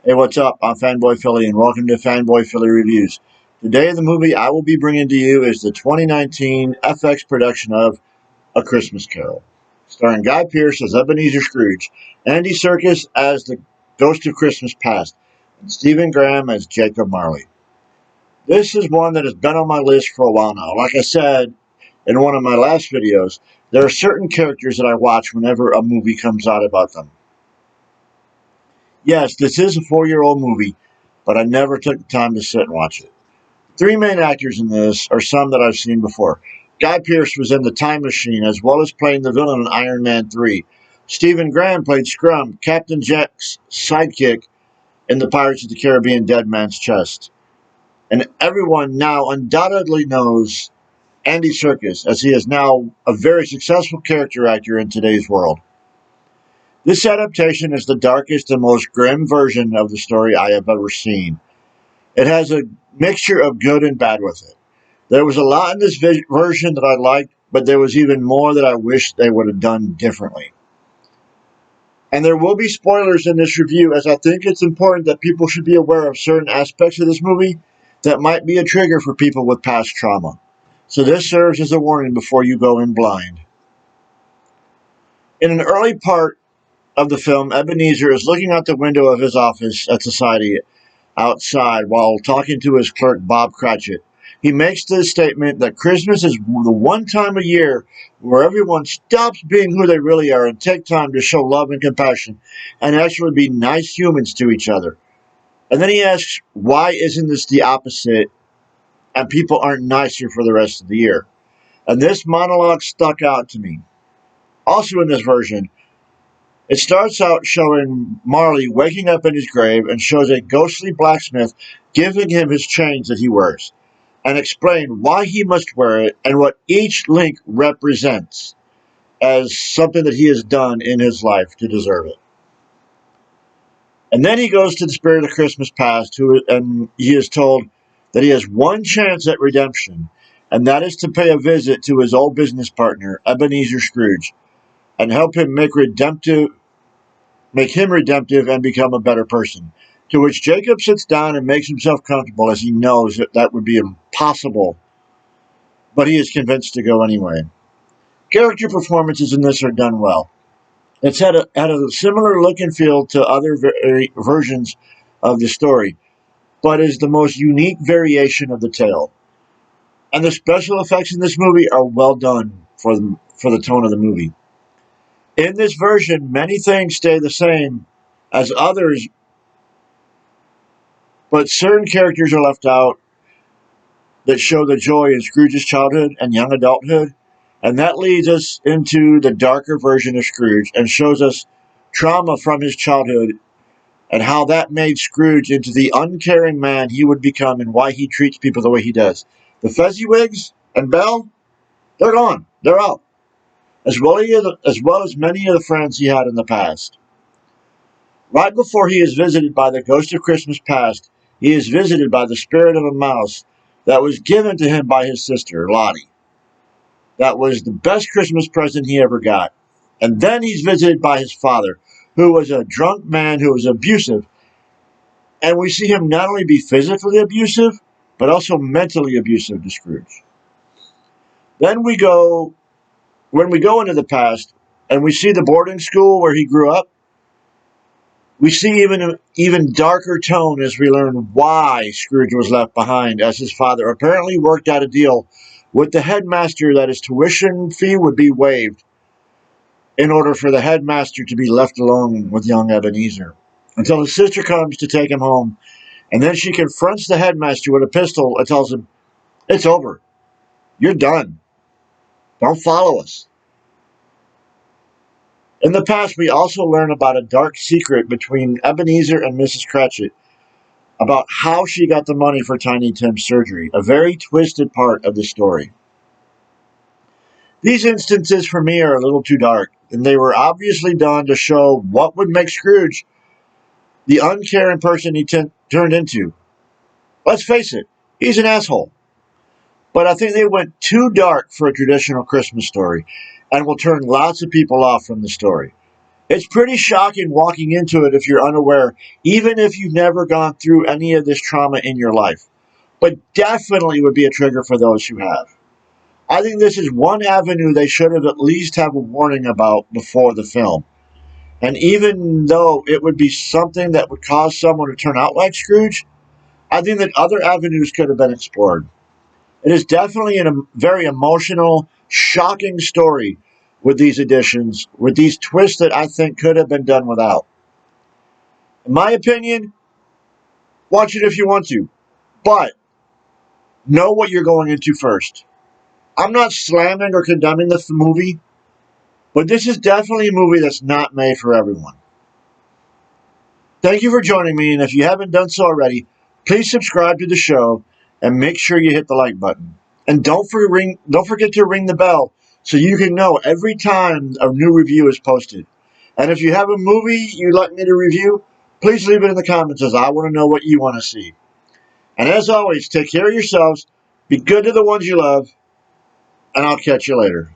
Hey, what's up? I'm Fanboy Philly, and welcome to Fanboy Philly Reviews. Today, the movie I will be bringing to you is the 2019 FX production of A Christmas Carol, starring Guy Pearce as Ebenezer Scrooge, Andy Serkis as the Ghost of Christmas Past, and Stephen Graham as Jacob Marley. This is one that has been on my list for a while now. Like I said in one of my last videos, there are certain characters that I watch whenever a movie comes out about them. Yes, this is a 4-year-old movie, but I never took the time to sit and watch it. Three main actors in this are some that I've seen before. Guy Pearce was in The Time Machine, as well as playing the villain in Iron Man 3. Stephen Graham played Scrum, Captain Jack's sidekick in the Pirates of the Caribbean Dead Man's Chest. And everyone now undoubtedly knows Andy Serkis, as he is now a very successful character actor in today's world. This adaptation is the darkest and most grim version of the story I have ever seen. It has a mixture of good and bad with it. There was a lot in this version that I liked, but there was even more that I wish they would have done differently. And there will be spoilers in this review, as I think it's important that people should be aware of certain aspects of this movie that might be a trigger for people with past trauma. So this serves as a warning before you go in blind. In an early part of the film, Ebenezer is looking out the window of his office at society outside while talking to his clerk, Bob Cratchit. He makes the statement that Christmas is the one time a year where everyone stops being who they really are and take time to show love and compassion and actually be nice humans to each other. And then he asks, why isn't this the opposite and people aren't nicer for the rest of the year? And this monologue stuck out to me. Also in this version, it starts out showing Marley waking up in his grave and shows a ghostly blacksmith giving him his chains that he wears and explain why he must wear it and what each link represents as something that he has done in his life to deserve it. And then he goes to the spirit of Christmas past, and he is told that he has one chance at redemption, and that is to pay a visit to his old business partner, Ebenezer Scrooge, and help him make him redemptive and become a better person. To which Jacob sits down and makes himself comfortable, as he knows that that would be impossible, but he is convinced to go anyway. Character performances in this are done well. It's had a similar look and feel to other versions of the story, but is the most unique variation of the tale. And the special effects in this movie are well done for the tone of the movie. In this version, many things stay the same as others, but certain characters are left out that show the joy in Scrooge's childhood and young adulthood. And that leads us into the darker version of Scrooge and shows us trauma from his childhood and how that made Scrooge into the uncaring man he would become and why he treats people the way he does. The Fezziwigs and Belle, they're gone. They're out. As well as many of the friends he had in the past. Right before he is visited by the ghost of Christmas past, he is visited by the spirit of a mouse that was given to him by his sister, Lottie. That was the best Christmas present he ever got. And then he's visited by his father, who was a drunk man who was abusive. And we see him not only be physically abusive, but also mentally abusive to Scrooge. Then when we go into the past, and we see the boarding school where he grew up, we see even darker tone as we learn why Scrooge was left behind, as his father apparently worked out a deal with the headmaster that his tuition fee would be waived in order for the headmaster to be left alone with young Ebenezer until his sister comes to take him home. And then she confronts the headmaster with a pistol and tells him, it's over. You're done. Don't follow us. In the past, we also learn about a dark secret between Ebenezer and Mrs. Cratchit about how she got the money for Tiny Tim's surgery, a very twisted part of the story. These instances for me are a little too dark, and they were obviously done to show what would make Scrooge the uncaring person he turned into. Let's face it, he's an asshole. But I think they went too dark for a traditional Christmas story and will turn lots of people off from the story. It's pretty shocking walking into it if you're unaware, even if you've never gone through any of this trauma in your life. But definitely would be a trigger for those who have. I think this is one avenue they should have at least have a warning about before the film. And even though it would be something that would cause someone to turn out like Scrooge, I think that other avenues could have been explored. It is definitely a very emotional, shocking story with these additions, with these twists that I think could have been done without. In my opinion, watch it if you want to, but know what you're going into first. I'm not slamming or condemning this movie, but this is definitely a movie that's not made for everyone. Thank you for joining me, and if you haven't done so already, please subscribe to the show and make sure you hit the like button. And don't forget to ring the bell so you can know every time a new review is posted. And if you have a movie you'd like me to review, please leave it in the comments as I want to know what you want to see. And as always, take care of yourselves, be good to the ones you love, and I'll catch you later.